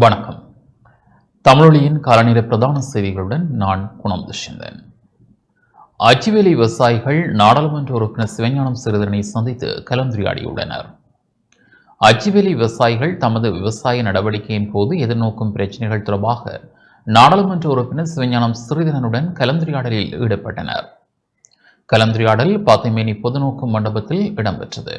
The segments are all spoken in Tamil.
வணக்கம். தமிழொலியின் காலநிலை பிரதான செய்திகளுடன் நான் குணம் துஷ்யந்தன். அச்சுவேலி விவசாயிகள் நாடாளுமன்ற உறுப்பினர் சிவஞானம் சிறிதரனை சந்தித்து கலந்துரையாடியுள்ளனர். அச்சுவேலி விவசாயிகள் தமது விவசாய நடவடிக்கையின் போது எதிர்நோக்கும் பிரச்சினைகள் தொடர்பாக நாடாளுமன்ற உறுப்பினர் சிவஞானம் சிறிதரனுடன் கலந்துரையாடலில் ஈடுபட்டனர். கலந்துரையாடல் பாத்தைமேனி பொதுநோக்கு மண்டபத்தில் இடம்பெற்றது.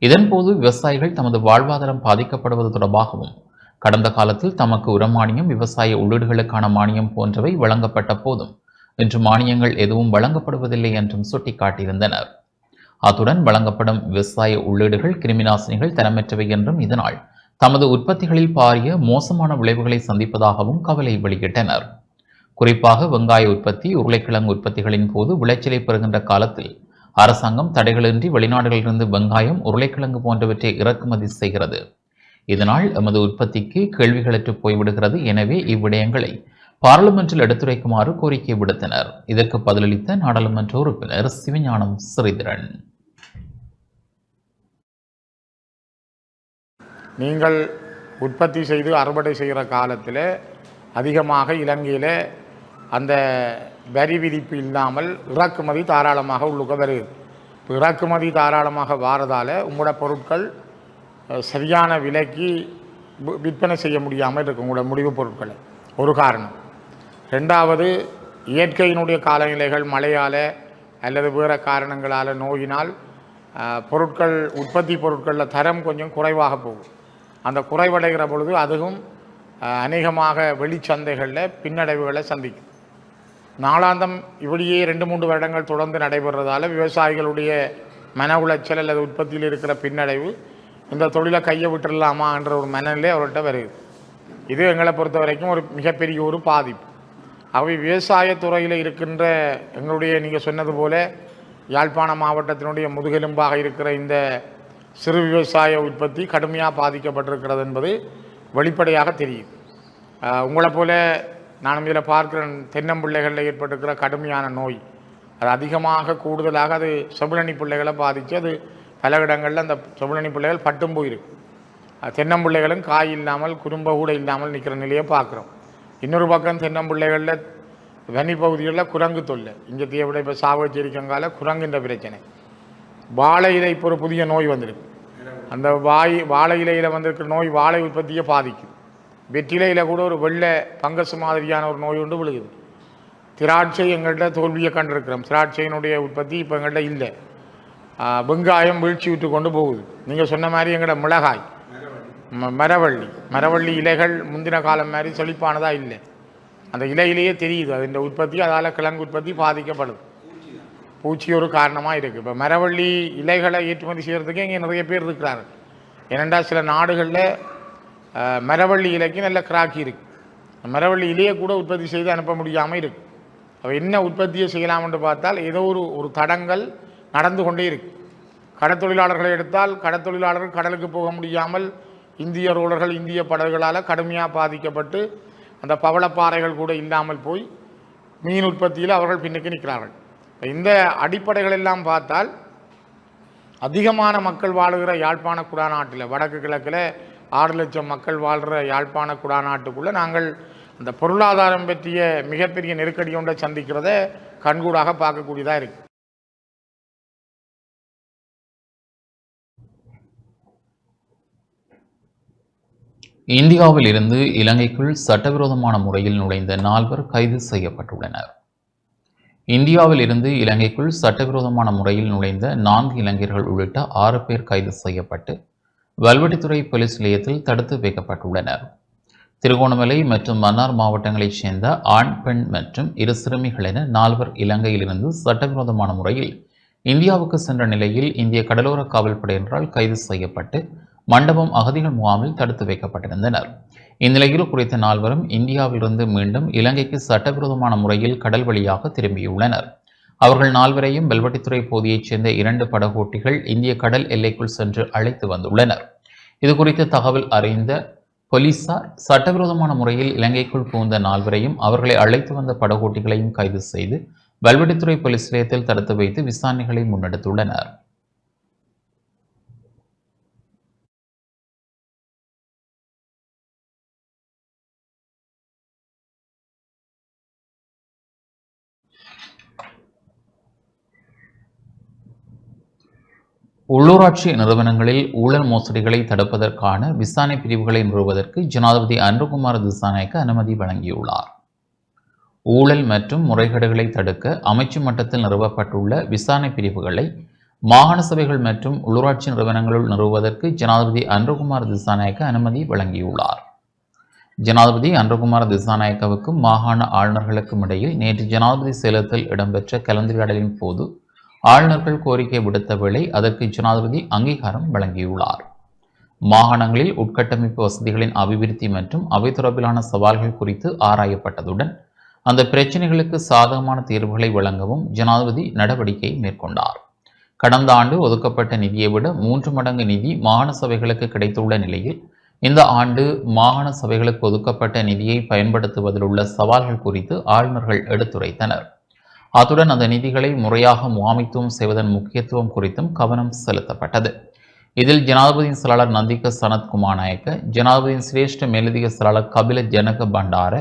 இதன்போது விவசாயிகள் தமது வாழ்வாதாரம் பாதிக்கப்படுவது தொடர்பாகவும் கடந்த காலத்தில் தமக்கு உரமானியம், விவசாய உள்ளீடுகளுக்கான மானியம் போன்றவை வழங்கப்பட்ட போதும் இன்று மானியங்கள் எதுவும் வழங்கப்படுவதில்லை என்றும் சுட்டிக்காட்டியிருந்தனர். அத்துடன் வழங்கப்படும் விவசாய உள்ளீடுகள் கிருமிநாசினிகள் தரமற்றவை என்றும் இதனால் தமது உற்பத்திகளில் பாரிய மோசமான விளைவுகளை சந்திப்பதாகவும் கவலை வெளியிட்டனர். குறிப்பாக வெங்காய உற்பத்தி, உருளைக்கிழங்கு உற்பத்திகளின் போது விளைச்சலை பெறுகின்ற காலத்தில் அரசாங்கம் தடைகளின்றி வெளிநாடுகளிலிருந்து வெங்காயம், உருளைக்கிழங்கு போன்றவற்றை இறக்குமதி செய்கிறது. இதனால் எமது உற்பத்திக்கு கேள்விகளற்று போய்விடுகிறது. எனவே இவ்விடயங்களை பாராளுமன்றில் எடுத்துரைக்குமாறு கோரிக்கை விடுத்தனர். இதற்கு பதிலளித்த நாடாளுமன்ற உறுப்பினர் சிவஞானம் சிறிதரன், நீங்கள் உற்பத்தி செய்து அறுவடை செய்கிற காலத்தில் அதிகமாக இலங்கையில் அந்த வரி விதிப்பு இல்லாமல் இறக்குமதி தாராளமாக உள்ளுக்க வருது. இறக்குமதி தாராளமாக வாரதால் உங்களோட பொருட்கள் சரியான விலைக்கு விற்பனை செய்ய முடியாமல் இருக்கும் உங்களோட முடிவுப் பொருட்களை. ஒரு காரணம். ரெண்டாவது, இயற்கையினுடைய காலநிலைகள் மழையால் அல்லது வேறு காரணங்களால் நோயினால் பொருட்கள் உற்பத்தி பொருட்களில் தரம் கொஞ்சம் குறைவாக போகும். அந்த குறைவடைகிற பொழுது அதுவும் அநேகமாக வெளிச்சந்தைகளில் பின்னடைவுகளை சந்திக்கும். நாளாந்தம் இப்படியே 2-3 வருடங்கள் தொடர்ந்து நடைபெறுறதால விவசாயிகளுடைய மன உளைச்சல் அல்லது உற்பத்தியில் இருக்கிற பின்னடைவு இந்த தொழிலை கையை விட்டுடலாமா என்ற ஒரு மனநிலை அவர்கிட்ட வருது. இது எங்களை பொறுத்த வரைக்கும் ஒரு மிகப்பெரிய ஒரு பாதிப்பு. அவை விவசாயத்துறையில் இருக்கின்ற எங்களுடைய நீங்கள் சொன்னது போல யாழ்ப்பாண மாவட்டத்தினுடைய முதுகெலும்பாக இருக்கிற இந்த சிறு விவசாய உற்பத்தி கடுமையாக பாதிக்கப்பட்டிருக்கிறது என்பது வெளிப்படையாக தெரியுது. உங்களை போல நான் இதில் பார்க்குற தென்னம்பிள்ளைகளில் ஏற்பட்டிருக்கிற கடுமையான நோய் அது அதிகமாக கூடுதலாக அது செவிலணி பிள்ளைகளை பாதித்து அது பல இடங்களில் அந்த செவிலணி பிள்ளைகள் பட்டும் போயிருக்கு. தென்னம்பிள்ளைகளும் காய் இல்லாமல் குடும்ப கூட இல்லாமல் நிற்கிற நிலையை பார்க்குறோம். இன்னொரு பக்கம் தென்னம்பிள்ளைகளில் வனி பகுதிகளில் குரங்கு தொல்லை. இங்கே விட இப்போ சாவச்சேரிக்கங்கால குரங்குன்ற பிரச்சனை. வாழை இலை இப்போ ஒரு புதிய நோய் வந்திருக்கு. அந்த வாழை இலையில் வந்திருக்கிற நோய் வாழை உற்பத்தியை பாதிக்குது. வெற்றிலையில் கூட ஒரு வெள்ளை பங்கஸ் மாதிரியான ஒரு நோய் ஒன்று விழுகுது. திராட்சை எங்கள்கிட்ட தோல்வியை கண்டிருக்கிறோம். திராட்சையினுடைய உற்பத்தி இப்போ எங்கள்கிட்ட இல்லை. வெங்காயம் வீழ்ச்சி விட்டு கொண்டு போகுது. நீங்கள் சொன்ன மாதிரி எங்களோட மிளகாய், மரவள்ளி இலைகள் முந்தின காலம் மாதிரி செழிப்பானதாக இல்லை. அந்த இலையிலேயே தெரியுது அதன் உற்பத்தி. அதால் கிழங்கு உற்பத்தி பாதிக்கப்படுது. பூச்சி ஒரு காரணமாக இருக்குது. இப்போ மரவள்ளி இலைகளை ஏற்றுமதி செய்கிறதுக்கே இங்கே நிறைய பேர் இருக்கிறார்கள். ஏனென்றால் சில நாடுகளில் மரவள்ளி இலைக்கு நல்ல கிராக்கி இருக்குது. மரவள்ளி இலையை கூட உற்பத்தி செய்து அனுப்ப முடியாமல் இருக்குது. அப்போ என்ன உற்பத்தியை செய்யலாம் என்று பார்த்தால் ஏதோ ஒரு தடங்கள் நடந்து கொண்டே இருக்கு. கடற்தொழிலாளர்களை எடுத்தால் கடற்தொழிலாளர்கள் கடலுக்கு போக முடியாமல் இந்திய ரோலர்கள் இந்திய படகுகளால் கடுமையாக பாதிக்கப்பட்டு அந்த பவளப்பாறைகள் கூட இல்லாமல் போய் மீன் உற்பத்தியில் அவர்கள் பின்னுக்கு நிற்கிறார்கள். இந்த அடிப்படைகள் எல்லாம் பார்த்தால் அதிகமான மக்கள் வாழுகிற யாழ்ப்பாண குடாநாட்டில் வடக்கு கிழக்கில் 6 லட்சம் மக்கள் வாழ்கிற யாழ்ப்பாண குடாநாட்டுக்குள்ளே நாங்கள் அந்த பொருளாதாரம் பற்றிய மிகப்பெரிய நெருக்கடி ஒன்றை சந்திக்கிறத கண்கூடாக பார்க்கக்கூடியதாக இருக்குது. இந்தியாவில் இருந்து இலங்கைக்குள் சட்டவிரோதமான முறையில் நுழைந்த 4 கைது செய்யப்பட்டுள்ளனர். இந்தியாவில் இருந்து இலங்கைக்குள் சட்டவிரோதமான முறையில் நுழைந்த 4 இளைஞர்கள் உள்ளிட்ட 6 பேர் கைது செய்யப்பட்டு வல்வெட்டித்துறை போலீஸ் நிலையத்தில் தடுத்து வைக்கப்பட்டுள்ளனர். திருகோணமலை மற்றும் மன்னார் மாவட்டங்களைச் சேர்ந்த ஆண், பெண் மற்றும் 2 சிறுமிகள் என 4 இலங்கையிலிருந்து சட்டவிரோதமான முறையில் இந்தியாவுக்கு சென்ற நிலையில் இந்திய கடலோர காவல்படையினரால் கைது செய்யப்பட்டு மண்டபம் அகதிகள் முகாமில் தடுத்து வைக்கப்பட்டிருந்தனர். இந்நிலையில் குறித்த 4 இந்தியாவிலிருந்து மீண்டும் இலங்கைக்கு சட்டவிரோதமான முறையில் கடல் வழியாக திரும்பியுள்ளனர். அவர்கள் 4 வெல்வெட்டித்துறை பகுதியைச் சேர்ந்த 2 படகோட்டிகள் இந்திய கடல் எல்லைக்குள் சென்று அழைத்து வந்துள்ளனர். இதுகுறித்த தகவல் அறிந்த போலீசார் சட்டவிரோதமான முறையில் இலங்கைக்குள் புகுந்த 4 அவர்களை அழைத்து வந்த படகோட்டிகளையும் கைது செய்து வல்வெட்டித்துறை போலீஸ் நிலையத்தில் தடுத்து வைத்து விசாரணைகளை முன்னெடுத்துள்ளனர். உள்ளூராட்சி நிறுவனங்களில் ஊழல் மோசடிகளை தடுப்பதற்கான விசாரணை பிரிவுகளை நிறுவுவதற்கு ஜனாதிபதி அன்ருகுமார திசாநாயக்க அனுமதி வழங்கியுள்ளார். ஊழல் மற்றும் முறைகேடுகளை தடுக்க அமைச்சு மட்டத்தில் நிறுவப்பட்டுள்ள விசாரணை பிரிவுகளை மாகாண சபைகள் மற்றும் உள்ளூராட்சி நிறுவனங்களுள் நிறுவுவதற்கு ஜனாதிபதி அன்ருகுமார திசாநாயக்க அனுமதி வழங்கியுள்ளார். ஜனாதிபதி அன்ருகுமார திசாநாயக்கவுக்கும் மாகாண ஆளுநர்களுக்கும் இடையில் நேற்று ஜனாதிபதி செயலகத்தில் இடம்பெற்ற கலந்துரையாடலின் போது ஆளுநர்கள் கோரிக்கை விடுத்த வேளை அதற்கு ஜனாதிபதி அங்கீகாரம் வழங்கியுள்ளார். மாகாணங்களில் உட்கட்டமைப்பு வசதிகளின் அபிவிருத்தி மற்றும் அவை தொடர்பிலான சவால்கள் குறித்து ஆராயப்பட்டதுடன் அந்த பிரச்சினைகளுக்கு சாதகமான தீர்வுகளை வழங்கவும் ஜனாதிபதி நடவடிக்கை மேற்கொண்டார். கடந்த ஆண்டு ஒதுக்கப்பட்ட நிதியை விட 3 மடங்கு நிதி மாகாண சபைகளுக்கு கிடைத்துள்ள நிலையில் இந்த ஆண்டு மாகாண சபைகளுக்கு ஒதுக்கப்பட்ட நிதியை பயன்படுத்துவதில் உள்ள சவால்கள் குறித்து ஆளுநர்கள் எடுத்துரைத்தனர். அத்துடன் அந்த நிதிகளை முறையாக முகாமைத்துவம் செய்வதன் முக்கியத்துவம் குறித்தும் கவனம் செலுத்தப்பட்டது. இதில் ஜனாதிபதியின் செயலாளர் நந்திக சனத் குமாரநாயக்க, ஜனாதிபதியின் சிரேஷ்ட மேலதிக செயலாளர் கபில ஜனக பண்டார,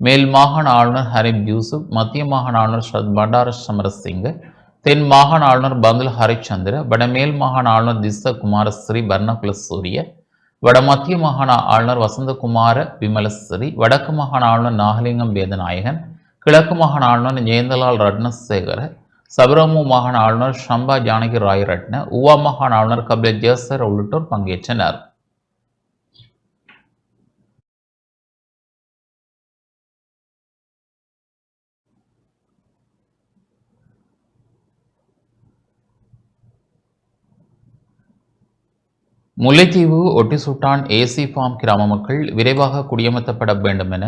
மேல் மாகாண ஆளுநர் ஹரிப் யூசுப், மத்திய மாகாண ஆளுநர் ஷரத் பண்டார சமரசிங்க, தென் மாகாண ஆளுநர் பந்துல் ஹரிச்சந்திர, வடமேல் மாகாண ஆளுநர் திஸ்ஸ குமாரஸ்ரீ பர்ணகுல சூரிய, வட மத்திய மாகாண ஆளுநர் வசந்தகுமார விமலஸ்ரீ, வடக்கு மாகாண ஆளுநர் நாகலிங்கம் வேதநாயகன், கிழக்கு மாகாண ஆளுநர் ஜெயந்தலால் ரட்னசேகர, சபரமு மாகாண ஆளுநர் ஷம்பா ஜானகி ராயரட்ன, உவா மாகாண ஆளுநர் கபில ஜேசர் உள்ளிட்டோர் பங்கேற்றனர். முல்லைத்தீவு ஒட்டிசுட்டான் ஏசி ஃபார்ம் கிராம மக்கள் விரைவாக குடியமர்த்தப்பட வேண்டும் என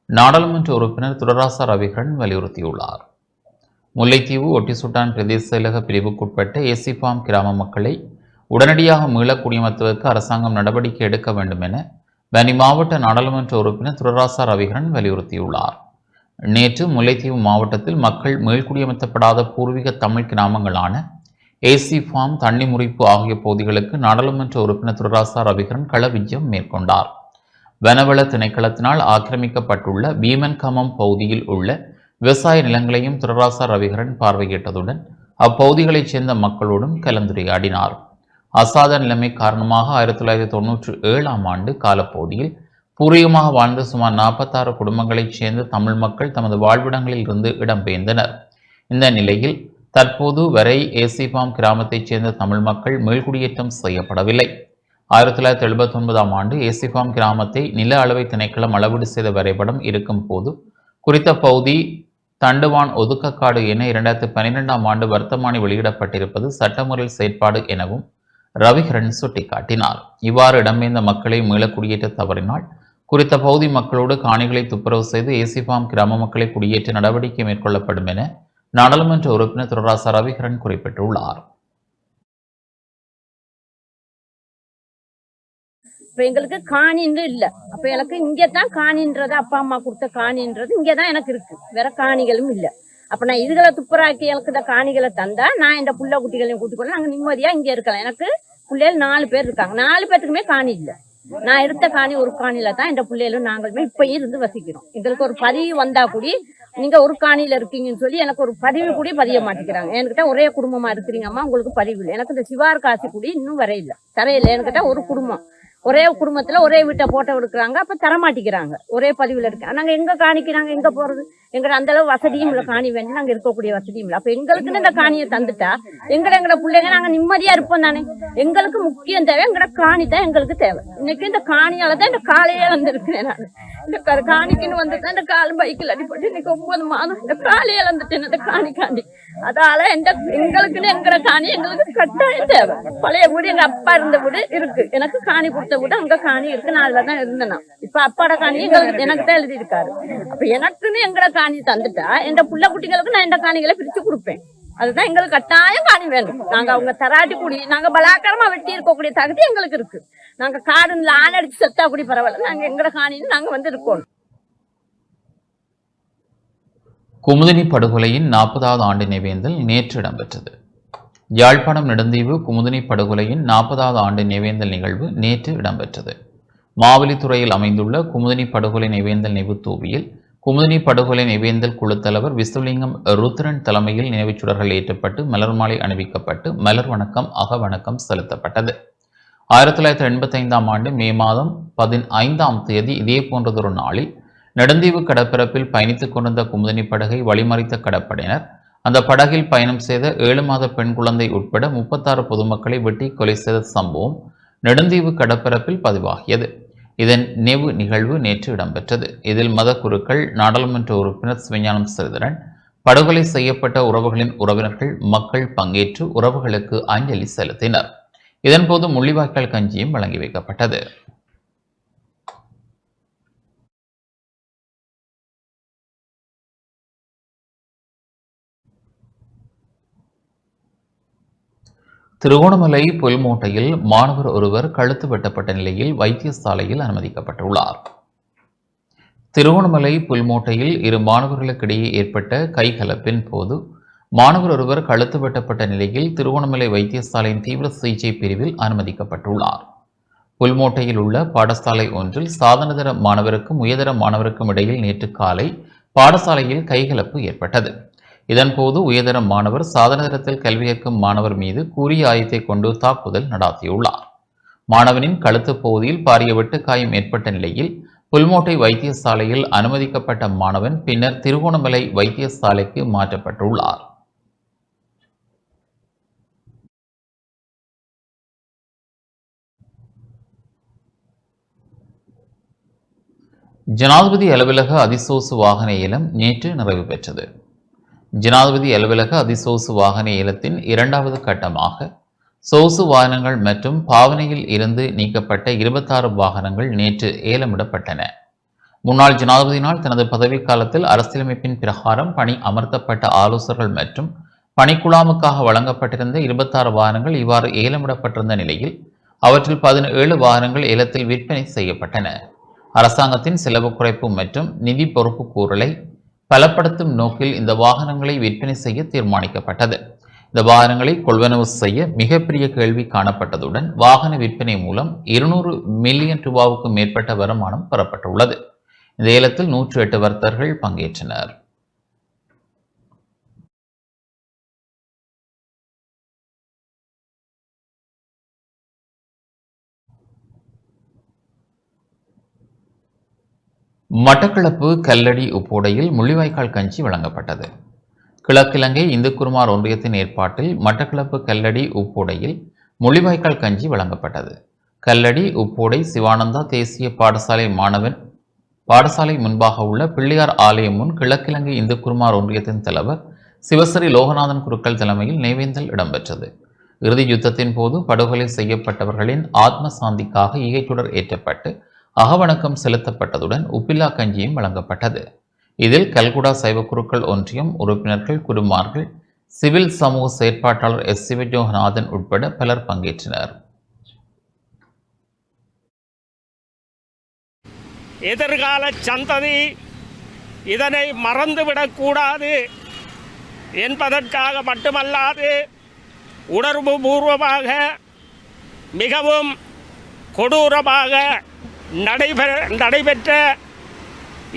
நாடாளுமன்ற உறுப்பினர் துரராசா ரவிகரன் வலியுறுத்தியுள்ளார். முல்லைத்தீவு ஒட்டிசுட்டான் பிரதேச செயலக பிரிவுக்குட்பட்ட ஏசி ஃபார்ம் கிராம மக்களை உடனடியாக மீள குடியமர்த்துவதற்கு அரசாங்கம் நடவடிக்கை எடுக்க வேண்டும் என வன்னி மாவட்ட நாடாளுமன்ற உறுப்பினர் துரராசா ரவிகரன் வலியுறுத்தியுள்ளார். நேற்று முல்லைத்தீவு மாவட்டத்தில் மக்கள் மீள்குடியமர்த்தப்படாத பூர்வீக தமிழ் கிராமங்களான ஏசி ஃபார்ம், தண்ணி முறிப்பு ஆகிய பகுதிகளுக்கு நாடாளுமன்ற உறுப்பினர் துரராசா ரவிகரன் களவிஜயம் மேற்கொண்டார். வனவள திணைக்களத்தினால் ஆக்கிரமிக்கப்பட்டுள்ள பீமன்கமம் பகுதியில் உள்ள விவசாய நிலங்களையும் துரராசா ரவிகரன் பார்வையிட்டதுடன் அப்பகுதிகளைச் சேர்ந்த மக்களோடும் கலந்துரையாடினார். அசாத நிலைமை காரணமாக 1997ஆம் ஆண்டு காலப்பகுதியில் பூர்வீகமாக வாழ்ந்த சுமார் 46 குடும்பங்களைச் சேர்ந்த தமிழ் மக்கள் தமது வாழ்விடங்களில் இருந்து இடம்பெயர்ந்தனர். இந்த நிலையில் தற்போது வரை ஏசி ஃபார்ம் கிராமத்தைச் சேர்ந்த தமிழ் மக்கள் மீள்குடியேற்றம் செய்யப்படவில்லை. 1979ஆம் ஆண்டு ஏசி ஃபார்ம் கிராமத்தை நில அளவை திணைக்களம் அளவீடு செய்த வரைபடம் இருக்கும் போது குறித்த பகுதி தண்டுவான் ஒதுக்கக்காடு என 2012ஆம் ஆண்டு வர்த்தமானி வெளியிடப்பட்டிருப்பது சட்டமுறையில் செயற்பாடு எனவும் ரவிகரன் சுட்டிக்காட்டினார். இவ்வாறு இடம்பெயர்ந்த மக்களை மீளக்குடியேற்ற தவறினால் குறித்த பகுதி மக்களோடு காணிகளை துப்புரவு செய்து ஏசி ஃபார்ம் கிராம மக்களை குடியேற்ற நடவடிக்கை மேற்கொள்ளப்படும் என நாடாளுமன்ற உறுப்பினர் துரராசா ரவிகரன் குறிப்பிட்டுள்ளார். இப்ப எங்களுக்கு காணின்று இல்ல. அப்ப எனக்கு இங்கதான் காணின்றது, அப்பா அம்மா கொடுத்த காணின்றது இங்கதான் எனக்கு இருக்கு, வேற காணிகளும் இல்ல. அப்ப நான் இதுகளை துப்புராக்கி எனக்கு இந்த காணிகளை தந்தா நான் இந்த புள்ள குட்டிகளையும் கூட்டிக்கொள்ள நாங்க நிம்மதியா இங்க இருக்கலாம். எனக்கு பிள்ளைகள் 4 பேர் இருக்காங்க, 4 பேருக்குமே காணி இல்ல. நான் எடுத்த காணி ஒரு காணியில தான் இந்த பிள்ளைகளும் நாங்களுமே இப்பயும் இருந்து வசிக்கிறோம். எங்களுக்கு ஒரு பதிவு வந்தா கூடி நீங்க ஒரு காணியில இருக்கீங்கன்னு சொல்லி எனக்கு ஒரு பதிவு கூட பதிய மாட்டேங்கிறாங்க. என்கிட்ட ஒரே குடும்பமா இருக்கிறீங்கம்மா, உங்களுக்கு பதிவு இல்லை. எனக்கு இந்த சிவார் காசி கூடி இன்னும் வரையில தரையில. என்கிட்ட ஒரு குடும்பம், ஒரே குடும்பத்துல ஒரே வீட்டை போட்டோ எடுக்கிறாங்க, அப்ப தரமாட்டிக்கிறாங்க. ஒரே பதிவுல இருக்கு. நாங்க எங்க காணிக்கிறாங்க, எங்க போறது? எங்கட அந்த அளவு வசதியும் இல்லை, காணி வேண்டி நாங்க இருக்கக்கூடிய வசதியும் இல்லை. அப்ப எங்களுக்குன்னு இந்த காணியை தந்துட்டா எங்கட பிள்ளைங்க நாங்க நிம்மதியா இருப்போம் தானே. எங்களுக்கு முக்கியம் தேவை எங்கட காணி தான் எங்களுக்கு தேவை. இன்னைக்கு இந்த காணியாலதான் இந்த காலையே வந்திருக்கிறேன். நான் இந்த காணிக்குன்னு வந்துதான் இந்த கால் பைக்கில் அடிப்பட்டு இன்னைக்கு 9 மாதம் இந்த காலையே வந்துட்டேன் இந்த காணி. அதால எங்களுக்குன்னு எங்கட காணி எங்களுக்கு கட்டாயம் தேவை. பழைய வீடு எங்க அப்பா இருந்த வீடு இருக்கு, எனக்கு காணி கொடுத்த வீடு அங்க காணி இருக்கு, நான் அதுலதான் இருந்தேன். இப்ப அப்பாட காணி எங்களுக்கு எனக்கு தான் எழுதி இருக்காரு. அப்ப எனக்குன்னு எங்கட காணி தந்துட்டா என் புள்ள குட்டிகளுக்கு நான் இந்த காணிகளை பிரிச்சு கொடுப்பேன். அதுதான் எங்களுக்கு கட்டாயம் காணி வேண்டும். நாங்க அவங்க தராட்டி கூடி நாங்க பலாக்காரமா வெட்டி இருக்கக்கூடிய தகுதி எங்களுக்கு இருக்கு. நாங்க காடுல ஆள் அடிச்சு செத்தா கூடி பரவாயில்ல, நாங்க எங்கட காணின்னு நாங்க வந்து இருக்கோம். குமுதினி படுகொலையின் 40வது ஆண்டு நினைவேந்தல் நேற்று இடம்பெற்றது. யாழ்ப்பாணம் நெடுந்தீவு குமுதினி படுகொலையின் 40வது ஆண்டு நினைவேந்தல் நிகழ்வு நேற்று இடம்பெற்றது. மாவலித்துறையில் அமைந்துள்ள குமுதினி படுகொலை நினைவேந்தல் நினைவு தூவியில் குமுதினி படுகொலை நிவேந்தல் குழு தலைவர் விசுலிங்கம் ருத்ரன் தலைமையில் நினைவுச் சுடர்கள் ஏற்றப்பட்டு மலர் மாலை அணிவிக்கப்பட்டு மலர் வணக்கம் அகவணக்கம் செலுத்தப்பட்டது. 1985ஆம் ஆண்டு மே மாதம் 15ஆம் தேதி இதே போன்றதொரு நாளில் நெடுந்தீவு கடற்பரப்பில் பயணித்துக் கொண்டிருந்த குமுதினி படகை வழிமறித்த கடற்படையினர் அந்த படகில் பயணம் செய்த 7 மாத பெண் குழந்தை உட்பட 36 பொதுமக்களை வெட்டி கொலை செய்த சம்பவம் நெடுந்தீவு கடற்பரப்பில் பதிவாகியது. இதன் நினைவு நிகழ்வு நேற்று இடம்பெற்றது. இதில் மத குருக்கள், நாடாளுமன்ற உறுப்பினர் சிவஞானம் ஸ்ரீதரன், படுகொலை செய்யப்பட்ட உறவுகளின் உறவினர்கள், மக்கள் பங்கேற்று உறவுகளுக்கு அஞ்சலி செலுத்தினர். இதன்போது முள்ளிவாய்க்கால் கஞ்சியும் வழங்கி வைக்கப்பட்டது. திருகோணமலை புல்மோட்டையில் மாணவர் ஒருவர் கழுத்து வெட்டப்பட்ட நிலையில் வைத்தியசாலையில் அனுமதிக்கப்பட்டுள்ளார். திருகோணமலை புல்மோட்டையில் 2 மாணவர்களுக்கிடையே ஏற்பட்ட கைகலப்பின் போது மாணவர் ஒருவர் கழுத்து வெட்டப்பட்ட நிலையில் திருகோணமலை வைத்தியசாலையின் தீவிர சிகிச்சை பிரிவில் அனுமதிக்கப்பட்டுள்ளார். புல்மோட்டையில் உள்ள பாடசாலை ஒன்றில் சாதனதர மாணவருக்கும் உயர்தர மாணவருக்கும் இடையில் நேற்று காலை பாடசாலையில் கைகலப்பு ஏற்பட்டது. இதன்போது உயர்தர மாணவர் சாதனதரத்தில் கல்வி கற்கும் மாணவர் மீது கூரிய ஆயுதத்தை கொண்டு தாக்குதல் நடாத்தியுள்ளார். மாணவனின் கழுத்து பகுதியில் பாரிய வெட்டுக்காயம் ஏற்பட்ட நிலையில் புல்மோட்டை வைத்தியசாலையில் அனுமதிக்கப்பட்ட மாணவன் பின்னர் திருகோணமலை வைத்தியசாலைக்கு மாற்றப்பட்டுள்ளார். ஜனாதிபதி அலுவலக அதிசோசு வாகன ஏலம் நேற்று நிறைவு பெற்றது. ஜனாதிபதி அலுவலக அதிசோசு வாகன ஏலத்தின் 2வது கட்டமாக சொகுசு வாகனங்கள் மற்றும் பாவனையில் இருந்து நீக்கப்பட்ட 26 வாகனங்கள் நேற்று ஏலமிடப்பட்டன. முன்னாள் ஜனாதிபதியினால் தனது பதவிக்காலத்தில் அரசியலமைப்பின் பிரகாரம் பணி அமர்த்தப்பட்ட ஆலோசகர்கள் மற்றும் பணிக்குழாமுக்காக வழங்கப்பட்டிருந்த 26 வாகனங்கள் இவ்வாறு ஏலமிடப்பட்டிருந்த நிலையில் அவற்றில் 17 வாகனங்கள் ஏலத்தில் விற்பனை செய்யப்பட்டன. அரசாங்கத்தின் செலவு குறைப்பு மற்றும் நிதி பொறுப்பு கூறலை பலப்படுத்தும் நோக்கில் இந்த வாகனங்களை விற்பனை செய்ய தீர்மானிக்கப்பட்டது. இந்த வாகனங்களை கொள்வனவு செய்ய மிகப்பெரிய கேள்வி காணப்பட்டதுடன் வாகன விற்பனை மூலம் 200 மில்லியன் ரூபாவுக்கு மேற்பட்ட வருமானம் பெறப்பட்டுள்ளது. இந்த ஏலத்தில் 108 வர்த்தகர்கள் பங்கேற்றனர். மட்டக்களப்பு கல்லடி உப்போடையில் முள்ளிவாய்க்கால் கஞ்சி வழங்கப்பட்டது. கிழக்கிழங்கை இந்துக்குருமார் ஒன்றியத்தின் ஏற்பாட்டில் மட்டக்களப்பு கல்லடி உப்போடையில் முள்ளிவாய்க்கால் கஞ்சி வழங்கப்பட்டது. கல்லடி உப்போடை சிவானந்தா தேசிய பாடசாலை முன்பாக உள்ள பிள்ளையார் ஆலயம் முன் கிழக்கிழங்கை இந்துக்குருமார் ஒன்றியத்தின் தலைவர் சிவஸ்ரீ லோகநாதன் குருக்கள் தலைமையில் நினைவேந்தல் இடம்பெற்றது. இறுதி யுத்தத்தின் போது படுகொலை செய்யப்பட்டவர்களின் ஆத்ம சாந்திக்காக ஈகைச்சுடர் ஏற்றப்பட்டு அகவணக்கம் செலுத்தப்பட்டதுடன் உப்பில்லா கஞ்சியும் வழங்கப்பட்டது. இதில் கல்குடா சைவ குருக்கள் ஒன்றியம் உறுப்பினர்கள், குருமார்கள், சிவில் சமூக செயற்பாட்டாளர் எஸ். சிவஜோகநாதன் உட்பட பலர் பங்கேற்றனர். எதிர்கால சந்ததி இதனை மறந்துவிடக்கூடாது என்பதற்காக மட்டுமல்லாது உணர்வு பூர்வமாக மிகவும் கொடூரமாக நடைபெற்ற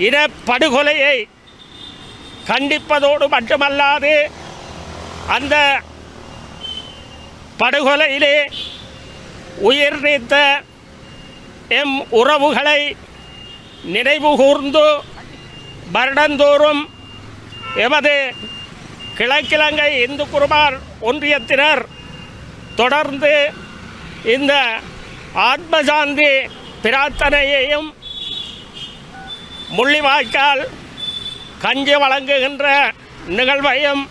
இனப்படுகொலையை கண்டிப்பதோடு மட்டுமல்லாது அந்த படுகொலையிலே உயிர் நீத்த எம் உறவுகளை நினைவு கூர்ந்து வருடந்தோறும் எமது கிழக்கிழங்கை இந்துக்குருமார் ஒன்றியத்தினர் தொடர்ந்து இந்த ஆத்மசாந்தி பிரார்த்தனையையும் முள்ளிவாய்க்கால் கஞ்சி வழங்குகின்ற நிகழ்வையும்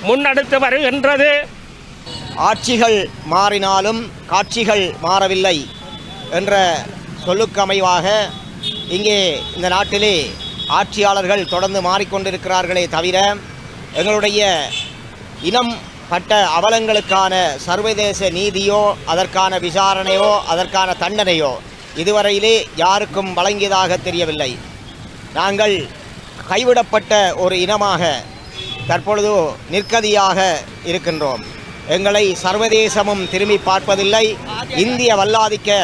முன்னெடுத்து வருகின்றது. ஆட்சிகள் மாறினாலும் காட்சிகள் மாறவில்லை என்ற சொல்லுக்கு அமைவாக இங்கே இந்த நாட்டிலே ஆட்சியாளர்கள் தொடர்ந்து மாறிக்கொண்டிருக்கிறார்களே தவிர எங்களுடைய இனம் பட்ட அவலங்களுக்கான சர்வதேச நீதியோ அதற்கான விசாரணையோ அதற்கான தண்டனையோ இதுவரையிலே யாருக்கும் வழங்கியதாக தெரியவில்லை. நாங்கள் கைவிடப்பட்ட ஒரு இனமாக தற்பொழுது நிற்கதியாக இருக்கின்றோம். எங்களை சர்வதேசமும் திரும்பி பார்ப்பதில்லை, இந்திய வல்லாதிக்க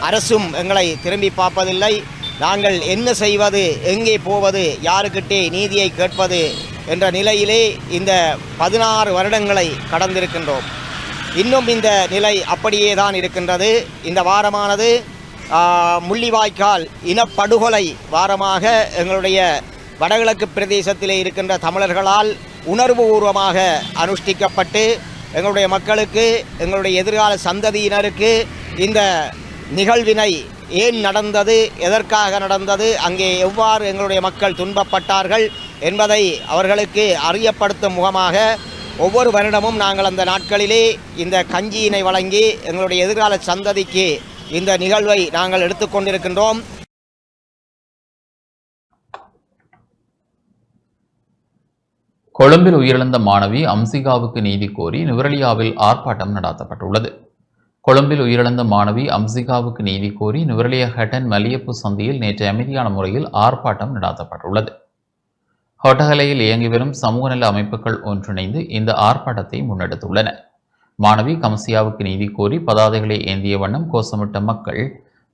அரசும் எங்களை திரும்பி பார்ப்பதில்லை. நாங்கள் என்ன செய்வது, எங்கே போவது, யாருக்கிட்டே நீதியை கேட்பது என்ற நிலையிலே இந்த 16 வருடங்களை கடந்திருக்கின்றோம். இன்னும் இந்த நிலை அப்படியே தான் இருக்கின்றது. இந்த வாரமானது முள்ளிவாய்க்கால் இனப்படுகொலை வாரமாக எங்களுடைய வடகிழக்கு பிரதேசத்திலே இருக்கின்ற தமிழர்களால் உணர்வுபூர்வமாக அனுஷ்டிக்கப்பட்டு எங்களுடைய மக்களுக்கு, எங்களுடைய எதிர்கால சந்ததியினருக்கு இந்த நிகழ்வினை ஏன் நடந்தது, எதற்காக நடந்தது, அங்கே எவ்வாறு எங்களுடைய மக்கள் துன்பப்பட்டார்கள் என்பதை அவர்களுக்கு அறியப்படுத்தும் முகமாக ஒவ்வொரு வருடமும் நாங்கள் அந்த நாட்களிலே இந்த கஞ்சியினை வழங்கி எங்களுடைய எதிர்கால சந்ததிக்கு இந்த நிகழ்வை நாங்கள் எடுத்துக்கொண்டிருக்கின்றோம். கொழும்பில் உயிரிழந்த மாணவி அம்சிகாவுக்கு நீதி கோரி நுவரெலியாவில் ஆர்ப்பாட்டம் நடாத்தப்பட்டுள்ளது. கொழும்பில் உயிரிழந்த மாணவி அம்சிகாவுக்கு நீதி கோரி நுவரெலியா ஹட்டன் மலியப்பு சந்தியில் நேற்று அமைதியான முறையில் ஆர்ப்பாட்டம் நடாத்தப்பட்டுள்ளது. ஹொட்டகலையில் இயங்கி வரும் சமூக நல அமைப்புகள் ஒன்றிணைந்து இந்த ஆர்ப்பாட்டத்தை முன்னெடுத்துள்ளன. மாணவி கம்சியாவுக்கு நீதி கோரி பதாதைகளை ஏந்திய வண்ணம் கோஷமிட்ட மக்கள்,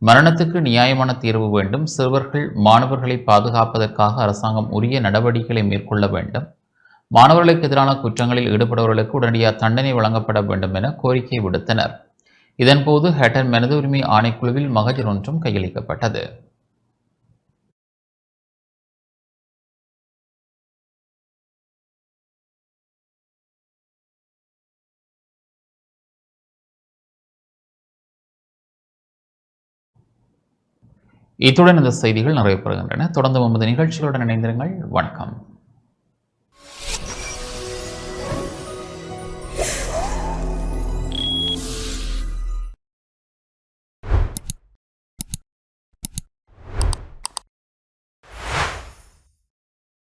மரணத்துக்கு நியாயமான தீர்வு வேண்டும், சிறுவர்கள் மாணவர்களை பாதுகாப்பதற்காக அரசாங்கம் உரிய நடவடிக்கைகளை மேற்கொள்ள வேண்டும், மாணவர்களுக்கு எதிரான குற்றங்களில் ஈடுபடுபவர்களுக்கு உடனடியாக தண்டனை வழங்கப்பட வேண்டும் என கோரிக்கை விடுத்தனர். இதன்போது ஹட்டன் மனித உரிமை ஆணைக்குழுவில் மகஜர் ஒன்றும் கையளிக்கப்பட்டது. இத்துடன் இந்த செய்திகள் நிறைவு பெறுகின்றன. தொடர்ந்து நமது நிகழ்ச்சிகளுடன் இணைந்திருங்கள். வணக்கம்.